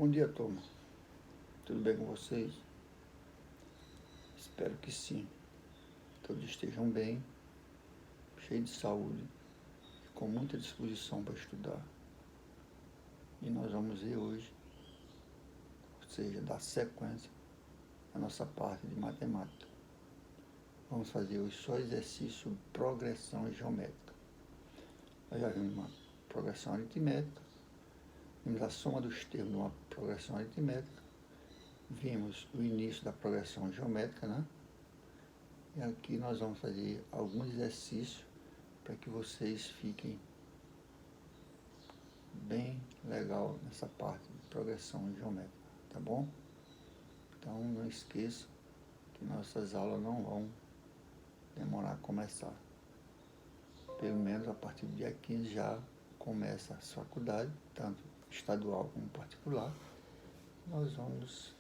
Bom dia, turma. Tudo bem com vocês? Espero que sim. Todos estejam bem, cheios de saúde e com muita disposição para estudar. E nós vamos ver hoje, ou seja, dar sequência à nossa parte de matemática. Vamos fazer hoje só exercício sobre progressão geométrica. Nós já vimos uma progressão aritmética, vimos a soma dos termos de uma progressão aritmética, vimos o início da progressão geométrica, né? E aqui nós vamos fazer alguns exercícios para que vocês fiquem bem legal nessa parte de progressão geométrica, tá bom? Então não esqueça que nossas aulas não vão demorar a começar. Pelo menos a partir do dia 15 já começa as faculdades, tanto estadual como particular. Nós vamos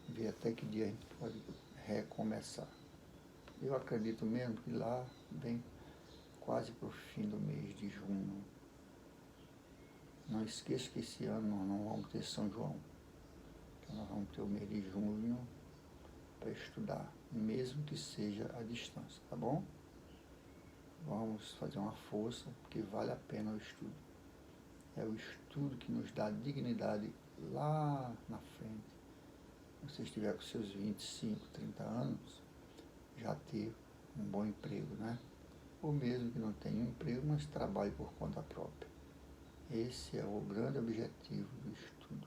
ver até que dia a gente pode recomeçar. Eu acredito mesmo que lá, bem quase para o fim do mês de junho. Não esqueça que esse ano nós não vamos ter São João. Então nós vamos ter o mês de junho para estudar, mesmo que seja à distância, tá bom? Vamos fazer uma força, porque vale a pena o estudo. É o estudo que nos dá dignidade lá na frente. Se você estiver com seus 25, 30 anos, já ter um bom emprego, né? Ou mesmo que não tenha um emprego, mas trabalhe por conta própria. Esse é o grande objetivo do estudo.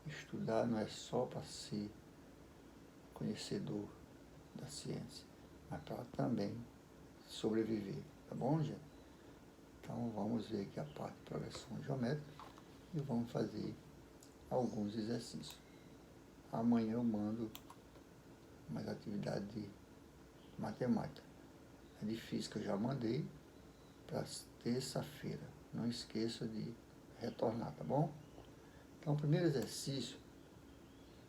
Estudar não é só para ser conhecedor da ciência, mas para também sobreviver, tá bom, gente? Então vamos ver aqui a parte de progressão geométrica e vamos fazer alguns exercícios. Amanhã eu mando mais atividade de matemática. É de física eu já mandei para terça-feira. Não esqueça de retornar, tá bom? Então, o primeiro exercício,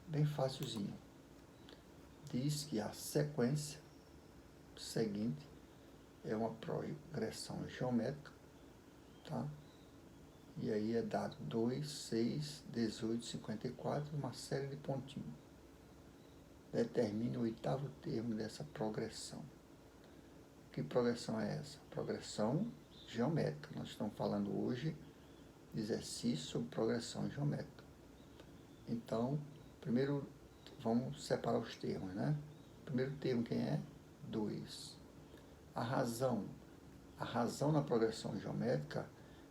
bem facilzinho. Diz que a sequência seguinte é uma progressão geométrica, tá? E aí é dado 2, 6, 18, 54, uma série de pontinhos. Determine o oitavo termo dessa progressão. Que progressão é essa? Progressão geométrica. Nós estamos falando hoje de exercício sobre progressão geométrica. Então, primeiro vamos separar os termos, né? O primeiro termo quem é? 2. A razão na progressão geométrica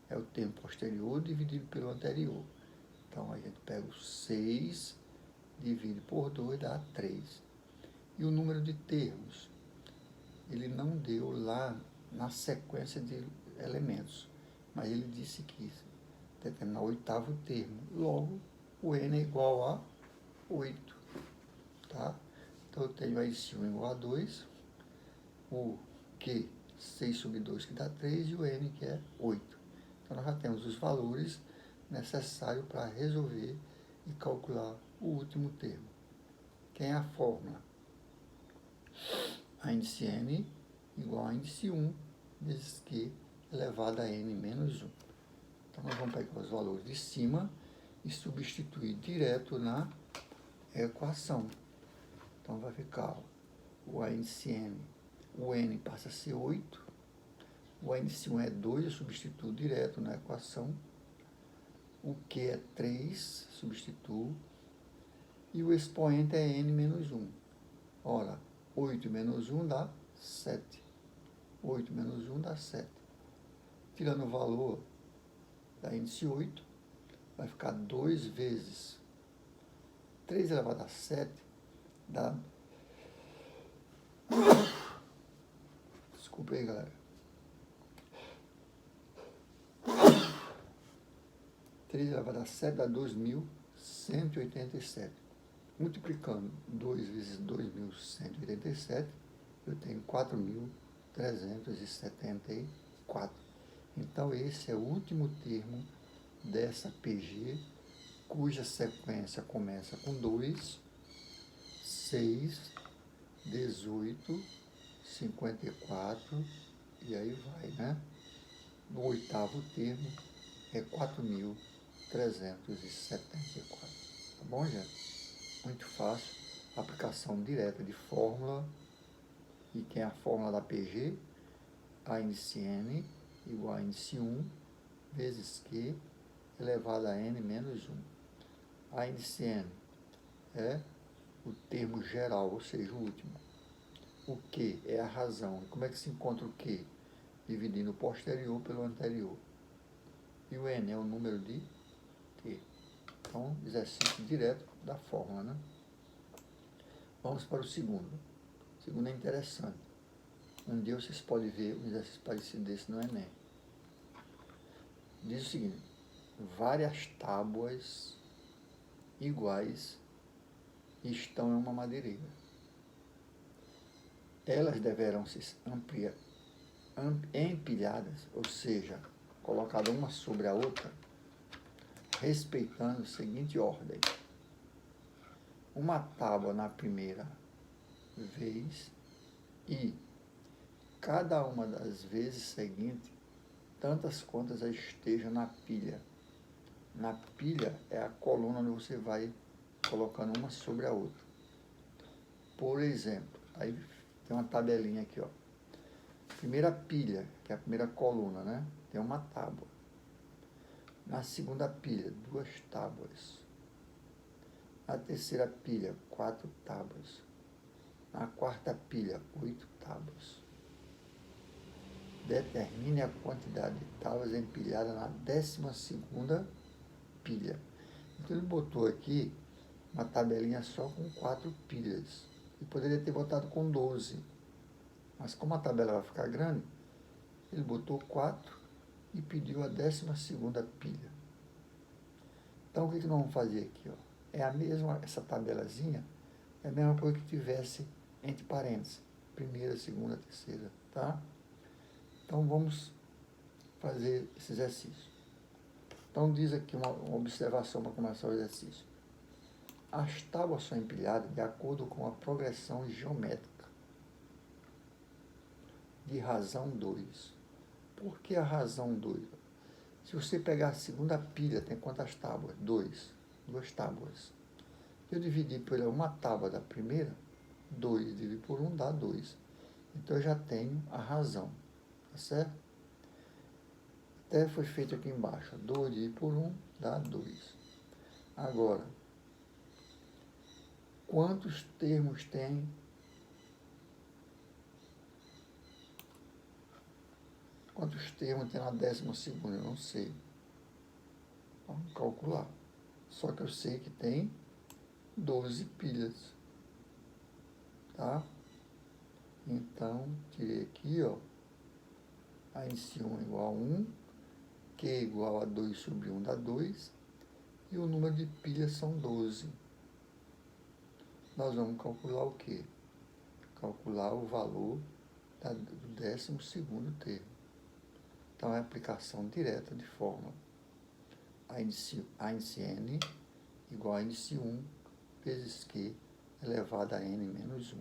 é o termo posterior dividido pelo anterior. Então, a gente pega o 6, divide por 2, dá 3. E o número de termos? Ele não deu lá na sequência de elementos, mas ele disse que determinar o oitavo termo. Logo, o n é igual a 8. Tá? Então, eu tenho aí esse 1 igual a 2, o Q, 6 sobre 2, que dá 3, e o n, que é 8. Então, nós já temos os valores necessários para resolver e calcular o último termo. Quem é a fórmula? A índice n igual a índice 1, vezes Q elevado a n menos 1. Então, nós vamos pegar os valores de cima e substituir direto na equação. Então, vai ficar o índice n, o n passa a ser 8, o índice 1 é 2, eu substituo direto na equação, o Q é 3, substituo, e o expoente é n menos 1. Ora, 8 menos 1 dá 7. 8 menos 1 dá 7. Tirando o valor da índice 8, vai ficar 2 vezes 3 elevado a 7, dá... Desculpa aí, galera. 3 elevado a 7 dá 2.187. Multiplicando 2 vezes 2.187, eu tenho 4.374. Então, esse é o último termo dessa PG, cuja sequência começa com 2, 6, 18, 54, e aí vai, né? No oitavo termo é 4.374. 374. Tá bom, gente? Muito fácil. Aplicação direta de fórmula. E tem a fórmula da PG. A índice N igual a índice 1 vezes Q elevado a N menos 1. A índice N é o termo geral, ou seja, o último. O Q é a razão. E como é que se encontra o Q? Dividindo o posterior pelo anterior. E o N é o número de T. Então, exercício direto da fórmula, né? Vamos para o segundo. O segundo é interessante. Um dia vocês podem ver um exercício parecido desse no Enem. Diz o seguinte: várias tábuas iguais estão em uma madeireira. Elas deverão ser empilhadas, ou seja, colocadas uma sobre a outra, respeitando a seguinte ordem: uma tábua na primeira vez e cada uma das vezes seguintes, tantas quantas estejam na pilha. Na pilha é a coluna onde você vai colocando uma sobre a outra. Por exemplo, aí tem uma tabelinha aqui, ó. Primeira pilha, que é a primeira coluna, né? Tem uma tábua. Na segunda pilha, 2 tábuas. Na terceira pilha, 4 tábuas. Na quarta pilha, 8 tábuas. Determine a quantidade de tábuas empilhadas na 12ª pilha. Então ele botou aqui uma tabelinha só com 4 pilhas. E poderia ter botado com 12. Mas como a tabela vai ficar grande, ele botou 4 e pediu a 12ª pilha. Então o que nós vamos fazer aqui? Ó? É a mesma, essa tabelazinha, é a mesma coisa que tivesse entre parênteses. Primeira, segunda, terceira, tá? Então vamos fazer esse exercício. Então diz aqui uma observação para começar o exercício. As tábuas são empilhadas de acordo com a progressão geométrica de razão 2. Por que a razão 2? Se você pegar a segunda pilha, tem quantas tábuas? 2 tábuas. Eu dividi por uma tábua da primeira, 2 dividido por 1 dá 2. Então eu já tenho a razão, tá certo? Até foi feito aqui embaixo, 2 dividido por 1 dá 2. Agora, quantos termos tem? Quantos termos tem na 12ª? Eu não sei. Vamos calcular. Só que eu sei que tem 12 pilhas. Tá? Então, tirei aqui, ó. A índice 1 igual a 1. Q igual a 2 sobre 1 dá 2. E o número de pilhas são 12. Nós vamos calcular o quê? Calcular o valor do 12º termo. Então, é aplicação direta de fórmula. A índice N igual a índice 1 vezes Q elevado a N menos 1.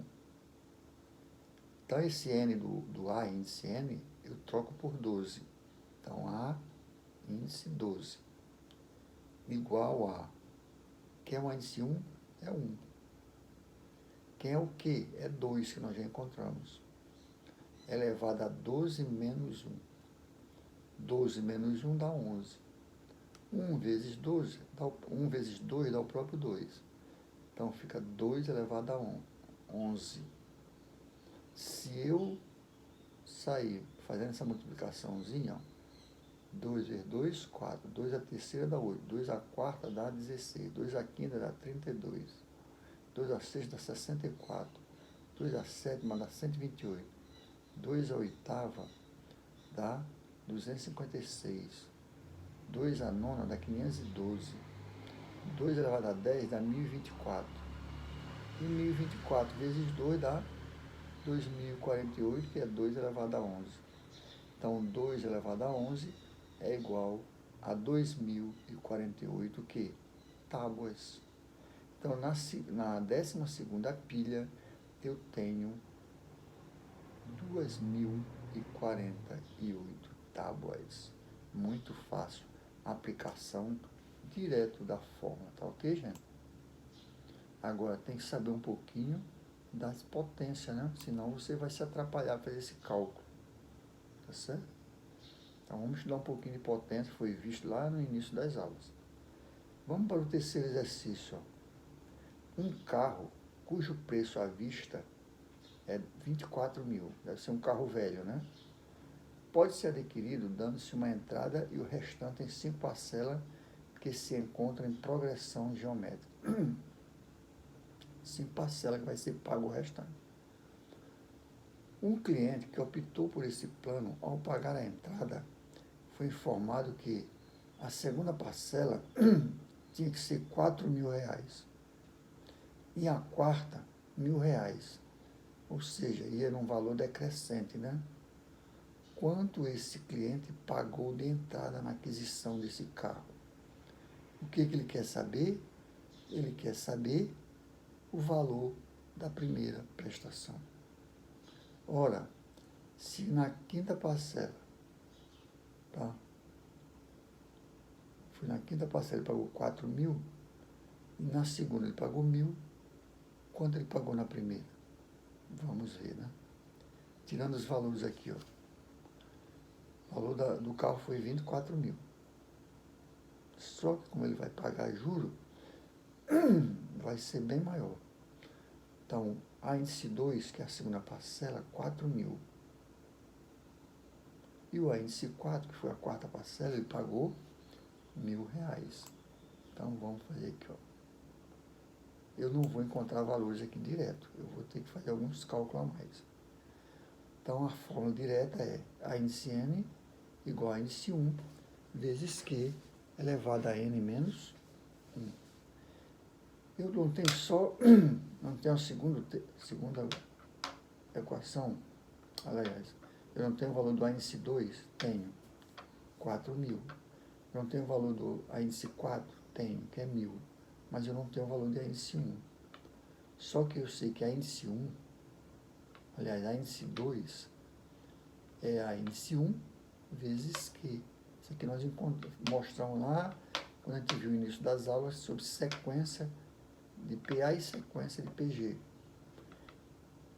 Então, esse N do A, índice N, eu troco por 12. Então, A, índice 12, igual a... Quem é o índice 1? É 1. Quem é o Q? É 2, que nós já encontramos. Elevado a 12 menos 1. 12 menos 1 dá 11. 1 vezes 12, 1 vezes 2 dá o próprio 2. Então, fica 2 elevado a 11. Se eu sair fazendo essa multiplicaçãozinha, ó, 2 vezes 2, 4. 2 a terceira dá 8. 2 a quarta dá 16. 2 a quinta dá 32. 2 a sexta dá 64. 2 a sétima dá 128. 2 a oitava dá 256. 2 a nona dá 512. 2 elevado a 10 dá 1024. E 1024 vezes 2 dá 2048, que é 2 elevado a 11. Então, 2 elevado a 11 é igual a 2048, que? Tábuas. Então, na 12ª pilha, eu tenho 2048 tábuas. Muito fácil. Aplicação direto da fórmula, tá ok, gente? Agora tem que saber um pouquinho das potências, né? Senão você vai se atrapalhar para fazer esse cálculo, tá certo? Então vamos estudar um pouquinho de potência, foi visto lá no início das aulas. Vamos para o terceiro exercício, ó. Um carro cujo preço à vista é 24 mil, deve ser um carro velho, né? Pode ser adquirido dando-se uma entrada e o restante em 5 parcelas que se encontram em progressão geométrica. 5 parcelas que vai ser pago o restante. Um cliente que optou por esse plano, ao pagar a entrada, foi informado que a segunda parcela tinha que ser 4 mil reais e a quarta, R$ 1.000. Ou seja, ia num valor decrescente, né? Quanto esse cliente pagou de entrada na aquisição desse carro? O que ele quer saber? Ele quer saber o valor da primeira prestação. Ora, se na quinta parcela, tá? Foi na quinta parcela ele pagou 4 mil, e na segunda ele pagou 1.000, quanto ele pagou na primeira? Vamos ver, né? Tirando os valores aqui, ó. O valor do carro foi 24 mil. Só que como ele vai pagar juro, vai ser bem maior. Então, a índice 2, que é a segunda parcela, 4 mil. E o índice 4, que foi a quarta parcela, ele pagou R$ 1.000. Então, vamos fazer aqui, ó. Eu não vou encontrar valores aqui direto. Eu vou ter que fazer alguns cálculos a mais. Então, a fórmula direta é a índice n igual a índice 1 vezes q elevado a n menos 1. Eu não tenho só, não tenho a segunda equação, aliás, eu não tenho o valor do índice 2, tenho 4 mil. Eu não tenho o valor do índice 4, tenho, que é 1.000. Mas eu não tenho o valor do índice 1. Só que eu sei que a índice 1, aliás, a índice 2 é a índice 1 vezes Q. Isso aqui nós mostramos lá, quando a gente viu o início das aulas, sobre sequência de PA e sequência de PG.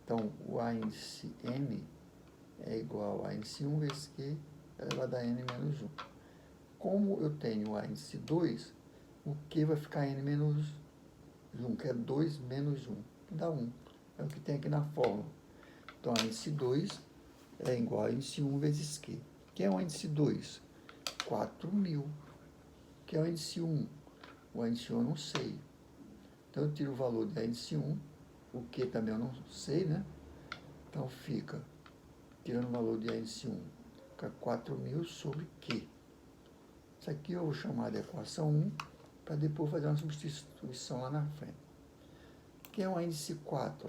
Então, o A índice N é igual a índice 1 vezes Q elevado a N menos 1. Como eu tenho o A índice 2, o Q vai ficar N menos 1, que é 2 menos 1, que dá 1. É o que tem aqui na fórmula. Então, a índice 2 é igual a índice 1 vezes Q. Que é o índice 2? 4 mil. Que é o índice 1? O índice 1 eu não sei. Então, eu tiro o valor da índice 1, o Q também eu não sei, né? Então, fica, tirando o valor de índice 1, fica 4 mil sobre Q. Isso aqui eu vou chamar de equação 1, para depois fazer uma substituição lá na frente. Que é o índice 4?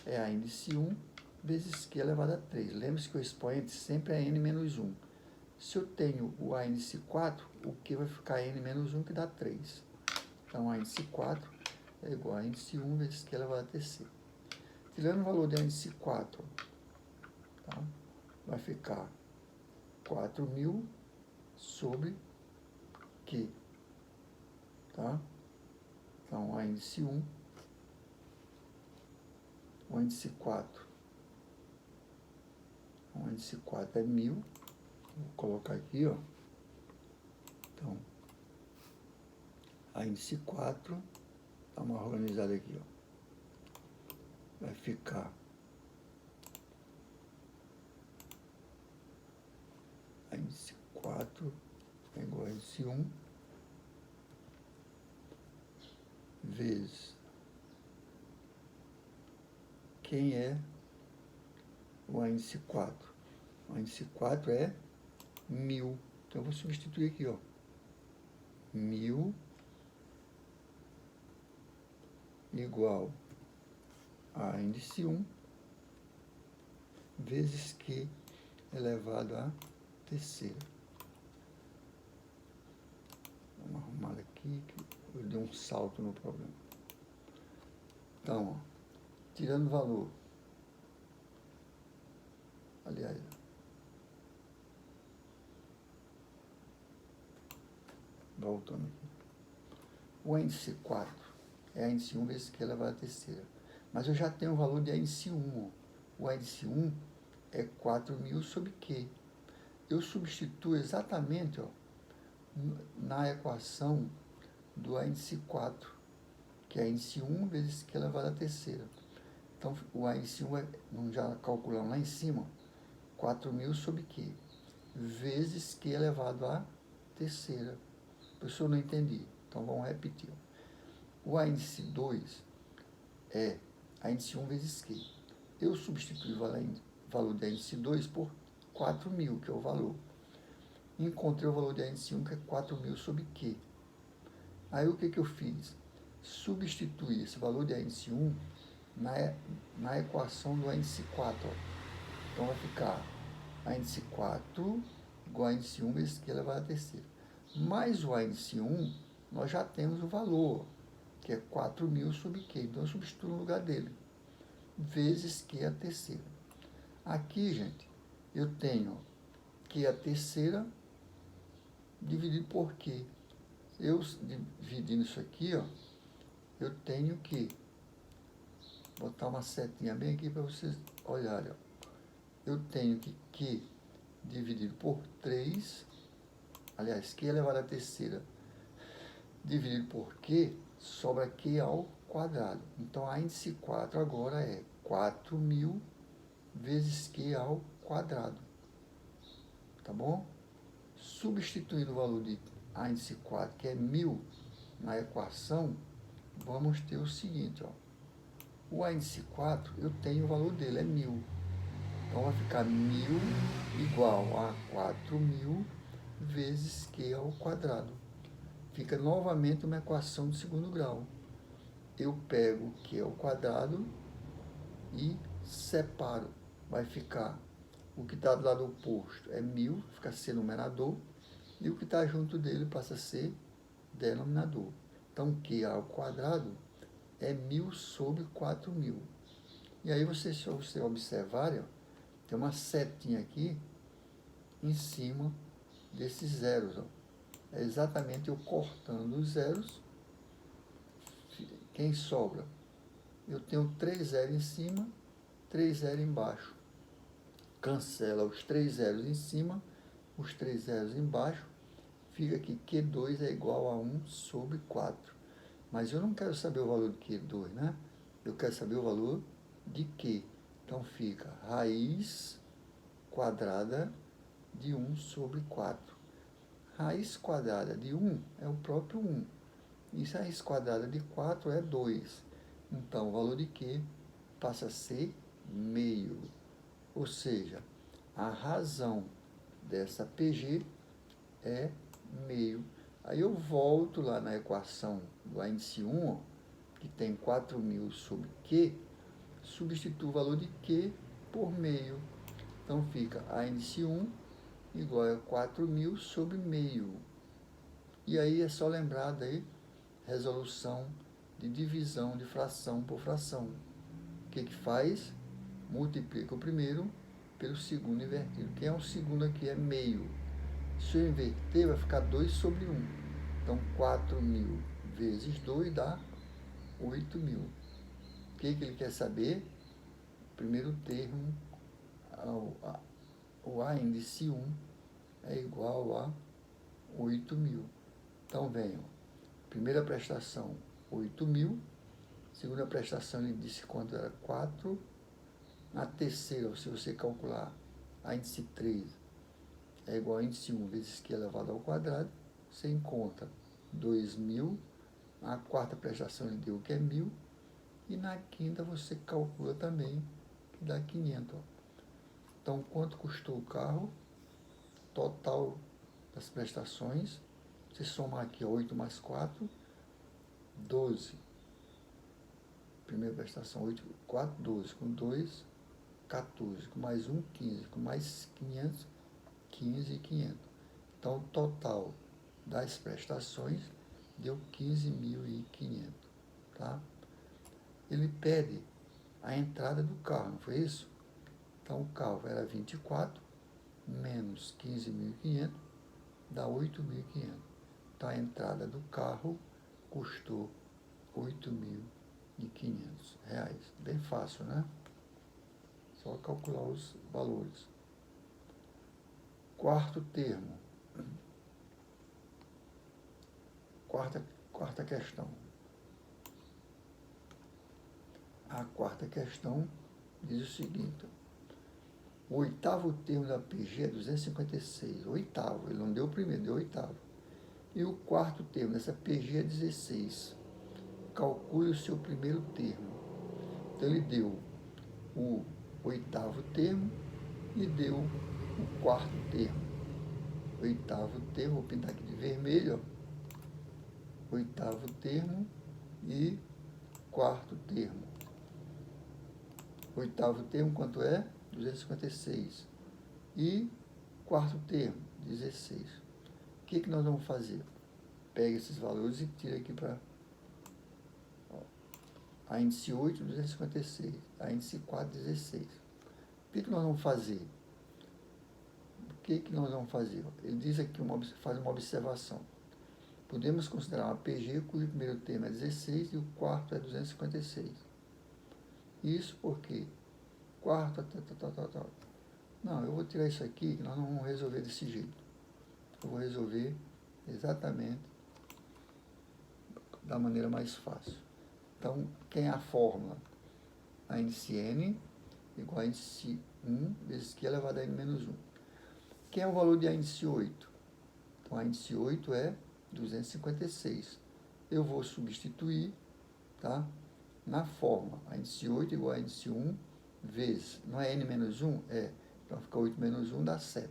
É a índice 1 vezes Q elevado a 3. Lembre-se que o expoente sempre é N menos 1. Se eu tenho o A índice 4, o Q vai ficar N menos 1, que dá 3. Então, A índice 4 é igual a índice 1 vezes Q elevado a terceira. Tirando o valor do índice 4, tá? Vai ficar 4 mil sobre Q. Tá? Então, A índice 1, o índice 4. O índice 4 é 1.000. Vou colocar aqui, ó. Então, a índice 4, dá uma organizada aqui, ó. Vai ficar a índice 4 é igual a índice 1 vezes quem é o índice 4. O índice 4 é 1.000. Então, eu vou substituir aqui, ó. 1.000 igual a índice 1 vezes Q elevado a terceira. Vamos arrumar aqui, que eu dei um salto no problema. Então, ó, tirando o valor, aliás, voltando aqui. O índice 4 é a índice 1 vezes Q elevado à terceira. Mas eu já tenho o valor de índice 1. O índice 1 é 4.000 sobre Q. Eu substituo exatamente na equação do índice 4, que é índice 1 vezes Q elevado à terceira. Então, o índice 1 já calculamos lá em cima, 4.000 sobre Q, vezes Q elevado à terceira. Professor, não entendi. Então, vamos repetir. O índice 2 é a índice 1 vezes Q. Eu substituí o valor da índice 2 por 4.000, que é o valor. Encontrei o valor da índice 1, que é 4.000 sobre Q. Aí, o que eu fiz? Substituí esse valor da índice 1 na equação do índice 4. Então, vai ficar a índice 4 igual a índice 1 vezes Q elevado à terceira. Mais o índice 1, nós já temos o valor, que é 4.000 sobre Q. Então, eu substituo no lugar dele, vezes Q a terceira. Aqui, gente, eu tenho Q a terceira dividido por Q. Eu dividindo isso aqui, eu tenho que botar uma setinha bem aqui para vocês olharem. Eu tenho que Q dividido por 3, aliás, Q elevado à terceira dividido por Q, sobra Q ao quadrado. Então, a índice 4 agora é 4.000 vezes Q ao quadrado. Tá bom? Substituindo o valor de a índice 4, que é 1.000, na equação, vamos ter o seguinte, o índice 4, eu tenho o valor dele, é 1.000. Então, vai ficar 1.000 igual a 4.000 vezes Q ao quadrado. Fica novamente uma equação de segundo grau. Eu pego Q ao quadrado e separo. Vai ficar, o que está do lado oposto é 1.000, fica ser numerador, e o que está junto dele passa a ser denominador. Então, Q ao quadrado é 1.000 sobre 4.000. E aí, se você observar, tem uma setinha aqui em cima desses zeros. É exatamente eu cortando os zeros. Quem sobra? Eu tenho 3 zeros em cima, 3 zeros embaixo. Cancela os 3 zeros em cima, os 3 zeros embaixo. Fica que Q2 é igual a 1 sobre 4. Mas eu não quero saber o valor de Q2, né? Eu quero saber o valor de Q. Então, fica raiz quadrada de 1 sobre 4. Raiz quadrada de 1 é o próprio 1. E se a raiz quadrada de 4 é 2. Então, o valor de Q passa a ser meio. Ou seja, a razão dessa PG é meio. Aí eu volto lá na equação do índice 1, que tem 4.000 sobre Q, substituo o valor de Q por meio. Então, fica a índice 1 igual a 4.000 sobre meio. E aí é só lembrar daí, resolução de divisão de fração por fração. O que faz? Multiplica o primeiro pelo segundo invertido. Quem é o segundo aqui? É meio. Se eu inverter, vai ficar 2 sobre 1. Então, 4.000 vezes 2 dá 8.000. O que ele quer saber? Primeiro termo, o A índice 1 é igual a 8.000. Então, venham. Primeira prestação, 8.000. Segunda prestação, ele disse quanto era 4. Na terceira, se você calcular a índice 3 é igual a índice 1 vezes Q elevado ao quadrado, você encontra 2.000. Na quarta prestação, ele deu que é 1.000. E na quinta, você calcula também, que dá 500. Então, quanto custou o carro? Total das prestações. Você somar aqui 8 mais 4, 12. Primeira prestação, 8, 4, 12. Com 2, 14. Com mais 1, 15. Com mais 500, 15 e 500. Então, o total das prestações deu 15.500. Tá? Ele pede a entrada do carro, não foi isso? Então, o carro era 24, menos 15.500, dá 8.500. Então, a entrada do carro custou R$8.500. Bem fácil, né? Só calcular os valores. Quarto termo. Quarta questão. A quarta questão diz o seguinte: o oitavo termo da PG é 256. Oitavo, ele não deu o primeiro, deu o oitavo. E o quarto termo dessa PG é 16. Calcule o seu primeiro termo. Então, ele deu o oitavo termo e deu o quarto termo. Oitavo termo, vou pintar aqui de vermelho, ó. Oitavo termo e quarto termo. Oitavo termo, quanto é? 256. E quarto termo, 16. O que nós vamos fazer? Pega esses valores e tira aqui para a índice 8, 256. A índice 4, 16. O que nós vamos fazer? Nós vamos fazer? Ele diz aqui, faz uma observação. Podemos considerar uma PG cujo primeiro termo é 16 e o quarto é 256. Isso porque quarto, Não, eu vou tirar isso aqui, que nós não vamos resolver desse jeito. Eu vou resolver exatamente da maneira mais fácil. Então, quem é a fórmula? A índice n igual a índice 1 vezes q elevado a n menos 1. Quem é o valor de a índice 8? Então, a índice 8 é 256. Eu vou substituir, tá? Na fórmula, a índice 8 igual a índice 1 vezes, não é n menos 1? É, então fica 8 menos 1 dá 7.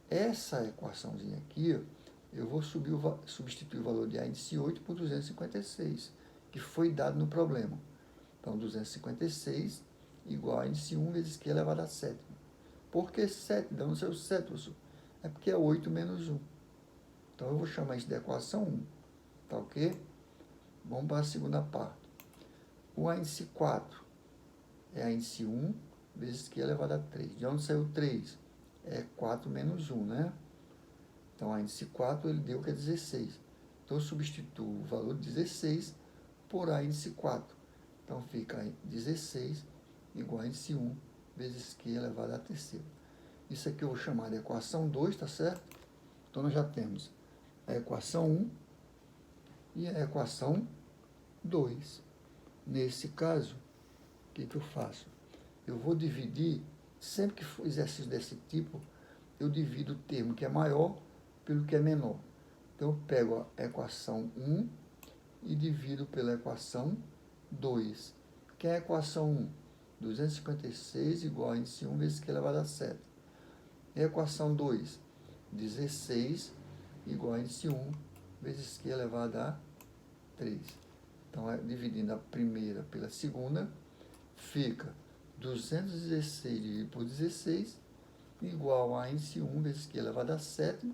Essa equaçãozinha aqui, eu vou substituir o valor de a índice 8 por 256, que foi dado no problema. Então, 256 igual a índice 1 vezes q elevado a 7. Por que 7? Dá no seu 7, professor. É porque é 8 menos 1. Então, eu vou chamar isso de equação 1. Tá ok? Vamos para a segunda parte. O a índice 4 é a índice 1 vezes q elevado a 3. De onde saiu 3? É 4 menos 1, né? Então, a índice 4, ele deu que é 16. Então, eu substituo o valor de 16 por a índice 4. Então, fica 16 igual a índice 1 vezes q elevado a terceira. Isso aqui eu vou chamar de equação 2, tá certo? Então, nós já temos a equação 1 e a equação 2. Nesse caso, o que eu faço? Eu vou dividir, sempre que for exercício desse tipo, eu divido o termo que é maior pelo que é menor. Então, eu pego a equação 1 e divido pela equação 2. Que é a equação 1? 256 igual a índice 1 vezes q elevado a 7. E a equação 2? 16 igual a índice 1 vezes q elevado a 3. Então, dividindo a primeira pela segunda, fica 216 dividido por 16 igual a índice 1 vezes q elevado a 7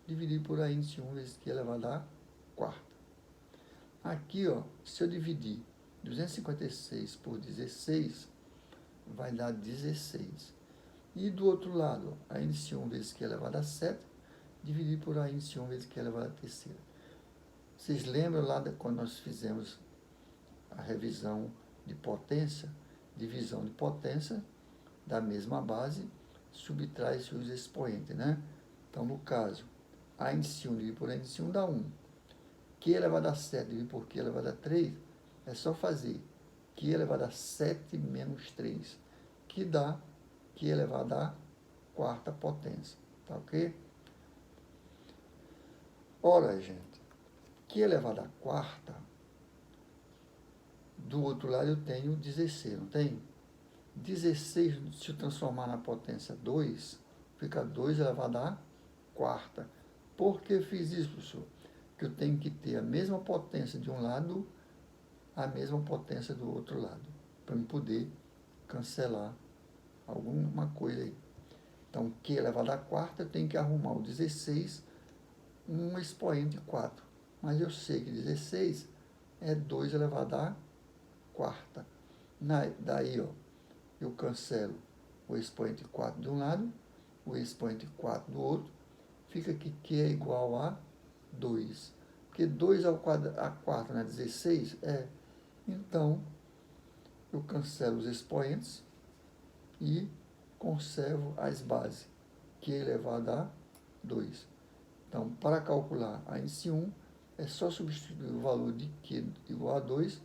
dividido por a índice 1 vezes q elevado a quarta. Aqui, ó, se eu dividir 256 por 16, vai dar 16. E do outro lado, a índice 1 vezes q elevado a 7 dividido por a índice 1 vezes q elevado a terceira. Vocês lembram lá quando nós fizemos a revisão de potência, divisão de potência da mesma base, subtrai-se os expoentes, né? Então, no caso, a índice 1 dividido por a índice 1 dá 1. Q elevado a 7 dividido por Q elevado a 3, é só fazer Q elevado a 7 menos 3, que dá Q elevado a quarta potência. Tá ok? Ora, gente, Q elevado a quarta, do outro lado eu tenho 16, não tem? 16, se eu transformar na potência 2, fica 2 elevado a quarta. Por que eu fiz isso, professor? Porque eu tenho que ter a mesma potência de um lado, a mesma potência do outro lado, para eu poder cancelar alguma coisa aí. Então, Q elevado a quarta, eu tenho que arrumar o 16, um expoente 4. Mas eu sei que 16 é 2 elevado a quarta. Daí, ó, eu cancelo o expoente 4 de um lado, o expoente 4 do outro, fica que Q é igual a 2. Porque 2 ao quarto não é 16? É. Então, eu cancelo os expoentes e conservo as bases, que é elevado a 2. Então, para calcular a índice 1, é só substituir o valor de Q igual a 2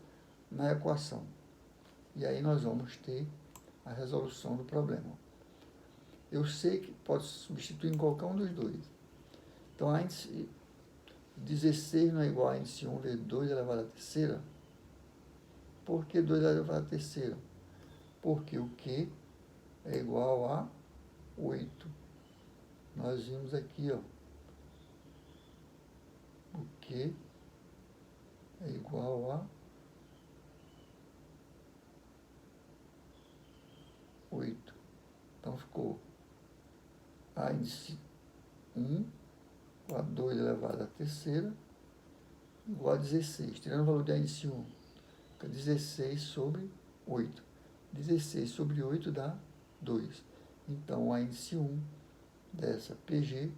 na equação. E aí nós vamos ter a resolução do problema. Eu sei que pode substituir em qualquer um dos dois. Então, a índice 16 não é igual a índice 1 vezes 2 elevado à terceira? Por que 2 elevado à terceira? Porque o Q é igual a 8. Nós vimos aqui, ó, o Q é igual a 8. Então, ficou a índice 1 igual a 2 elevado à terceira igual a 16. Tirando o valor da índice 1, fica 16 sobre 8. 16 sobre 8 dá 2. Então, a índice 1 dessa PG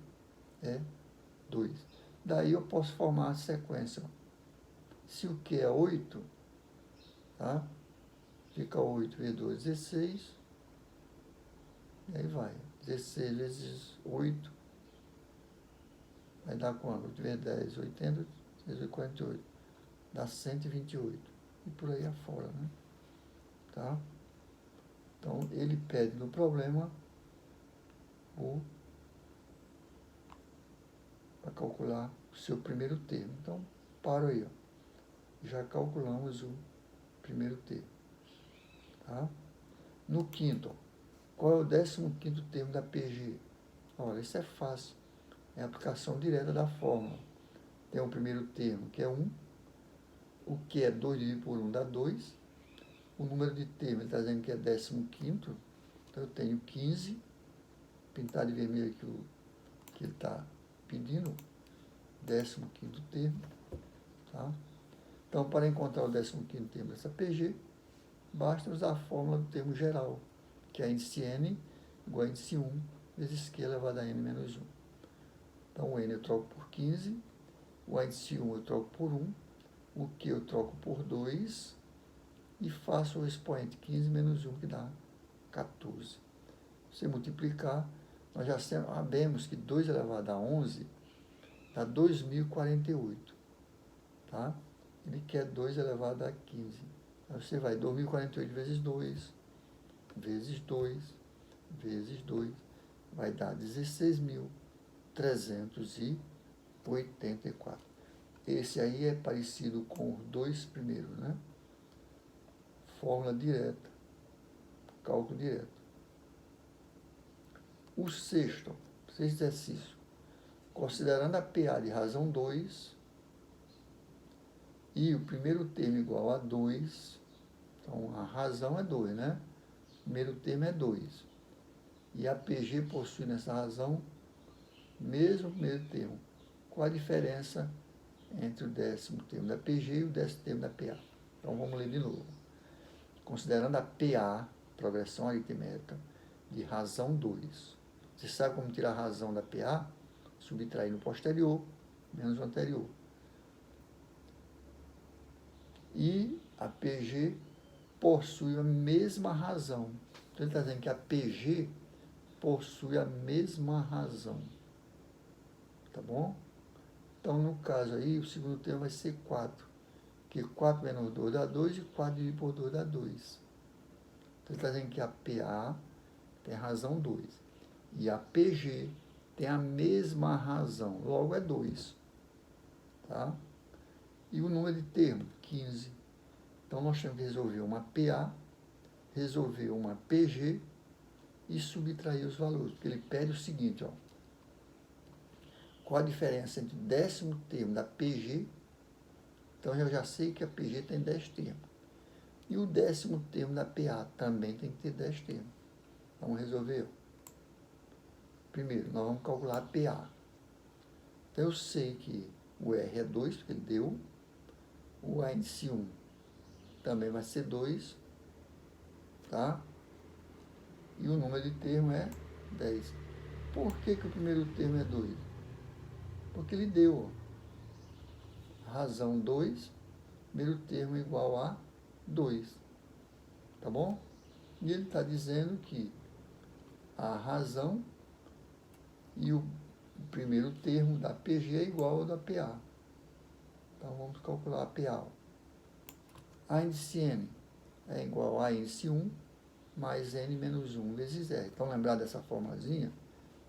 é 2. Daí eu posso formar a sequência. Se o Q é 8, tá? Fica 8 vezes 2, 16. E aí vai. 16 vezes 8 vai dar quanto? 8 vezes 10, 80, vezes 48. Dá 128. E por aí afora, né? Tá? Então, ele pede no problema para calcular o seu primeiro termo. Então, paro aí, ó. Já calculamos o primeiro termo. Tá? No quinto, ó, qual é o 15º termo da PG? Olha, isso é fácil. É a aplicação direta da fórmula. Tem o primeiro termo, que é 1. O que é 2 dividido por 1 dá 2. O número de termos, ele está dizendo que é 15º. Então, eu tenho 15. Pintar de vermelho aqui o que ele está pedindo. 15º termo. Tá? Então, para encontrar o 15º termo dessa PG, basta usar a fórmula do termo geral, que é índice n igual a índice 1 vezes q elevado a n menos 1. Então, o n eu troco por 15, o índice 1 eu troco por 1, o q eu troco por 2 e faço o expoente 15 menos 1, que dá 14. Se multiplicar, nós já sabemos que 2 elevado a 11 dá 2.048. Tá? Ele quer 2 elevado a 15. Aí você vai 2.048 vezes 2, vezes 2, vezes 2, vai dar 16.384. Esse aí é parecido com os dois primeiros, né? Fórmula direta, cálculo direto. O sexto exercício, considerando a PA de razão 2 e o primeiro termo igual a 2, então a razão é 2, né? O primeiro termo é 2. E a PG possui nessa razão mesmo primeiro termo. Qual a diferença entre o 10º termo da PG e o 10º termo da PA? Então vamos ler de novo. Considerando a PA, progressão aritmética, de razão 2. Você sabe como tirar a razão da PA? Subtrair no posterior menos o anterior. E a PG possui a mesma razão. Então, ele está dizendo que a PG possui a mesma razão. Tá bom? Então, no caso aí, o segundo termo vai ser 4. Porque 4 menos 2 dá 2 e 4 dividido por 2 dá 2. Então, ele está dizendo que a PA tem razão 2. E a PG tem a mesma razão. Logo, é 2. Tá? E o número de termos? 15. Então, nós temos que resolver uma PA, resolver uma PG e subtrair os valores. Porque ele pede o seguinte, ó. Qual a diferença entre o 10º termo da PG? Então, eu já sei que a PG tem 10 termos. E o 10º termo da PA também tem que ter 10 termos. Vamos resolver. Primeiro, nós vamos calcular a PA. Então, eu sei que o R é 2, porque ele deu. O índice 1 também vai ser 2. Tá? E o número de termo é 10. Por que o primeiro termo é 2? Porque ele deu. razão 2, primeiro termo igual a 2. Tá bom? E ele está dizendo que a razão e o primeiro termo da PG é igual ao da PA. Então, vamos calcular a PA. A índice N é igual a índice 1 mais N menos 1 vezes R. Então, lembrar dessa formulazinha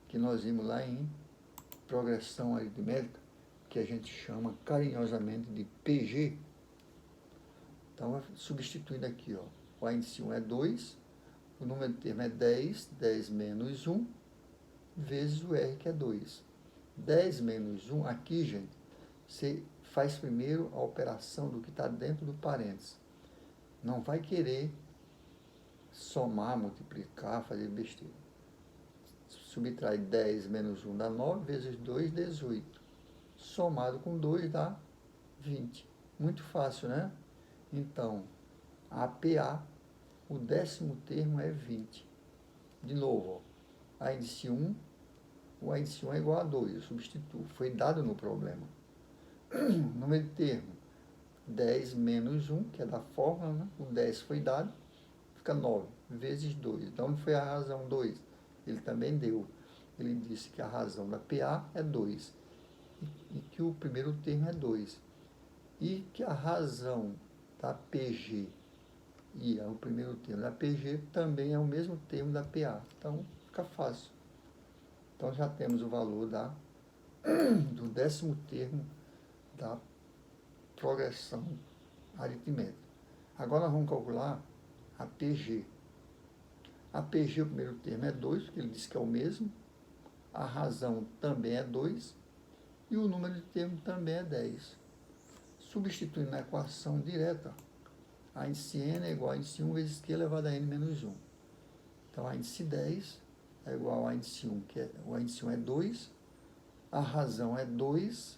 que nós vimos lá em progressão aritmética, que a gente chama carinhosamente de PG. Então, substituindo aqui, ó, o índice 1 é 2, o número de termo é 10, 10 menos 1, vezes o R, que é 2. 10 menos 1, aqui, gente, você faz primeiro a operação do que está dentro do parênteses. Não vai querer somar, multiplicar, fazer besteira. Subtrai 10 menos 1 dá 9, vezes 2, 18. Somado com 2 dá 20. Muito fácil, né? Então, a PA, o 10º termo é 20. De novo, ó, a índice 1, o índice 1 é igual a 2, eu substituo. Foi dado no problema. Número de termo, 10 menos 1, que é da fórmula, né? O 10 foi dado, fica 9, vezes 2. Então, onde foi a razão 2? Ele também deu. Ele disse que a razão da PA é 2 e que o primeiro termo é 2. E que a razão da PG e o primeiro termo da PG também é o mesmo termo da PA. Então, fica fácil. Então, já temos o valor do 10º termo da progressão aritmética. Agora, nós vamos calcular a PG. A PG, o primeiro termo é 2, porque ele disse que é o mesmo. A razão também é 2. E o número de termo também é 10. Substituindo na equação direta, a índice N é igual a índice 1 vezes Q elevado a N menos 1. Então, a índice 10 é igual a índice 1, o índice 1 é 2. A razão é 2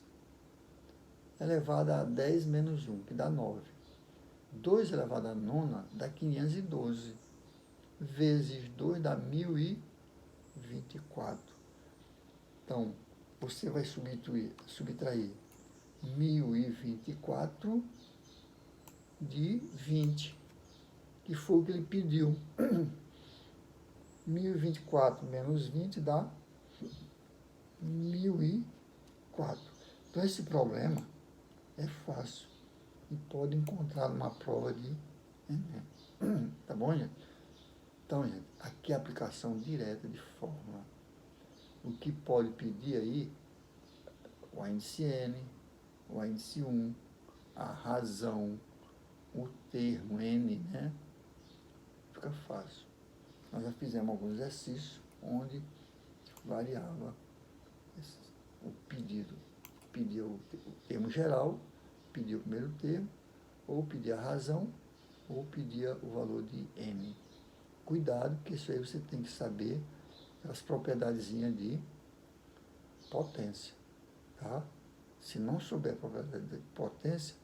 elevado a 10 menos 1, que dá 9. 2 elevado a 9 dá 512, vezes 2 dá 1024. Então, você vai subtrair 1024 de 20, que foi o que ele pediu. 1024 menos 20 dá 1004. Então, esse problema é fácil e pode encontrar numa prova de Enem. Tá bom, gente? Então, gente, aqui é a aplicação direta de fórmula. O que pode pedir aí, o índice N, o índice 1, a razão, o termo N, né? Fica fácil. Nós já fizemos alguns exercícios onde variava o pedido. Pedia o termo geral, pedia o primeiro termo, ou pedia a razão, ou pedia o valor de N. Cuidado, porque isso aí você tem que saber as propriedadezinhas de potência, tá? Se não souber a propriedade de potência,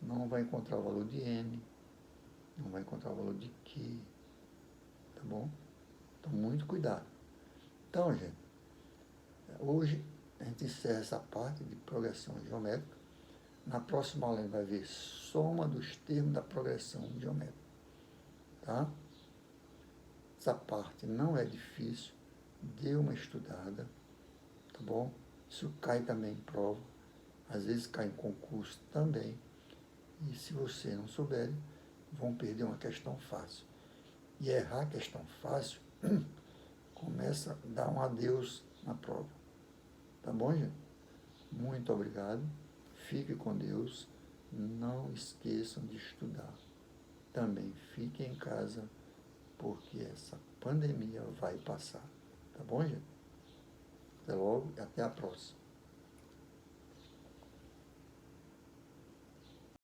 não vai encontrar o valor de N, não vai encontrar o valor de Q, tá bom? Então, muito cuidado. Então, gente, hoje a gente encerra essa parte de progressão geométrica. Na próxima aula a gente vai ver soma dos termos da progressão geométrica, tá? Essa parte não é difícil, dê uma estudada, tá bom? Isso cai também em prova, às vezes cai em concurso também. E se você não souber, vão perder uma questão fácil. E errar a questão fácil, começa a dar um adeus na prova. Tá bom, gente? Muito obrigado. Fique com Deus. Não esqueçam de estudar. Também fiquem em casa, porque essa pandemia vai passar. Tá bom, gente? Até logo e até a próxima.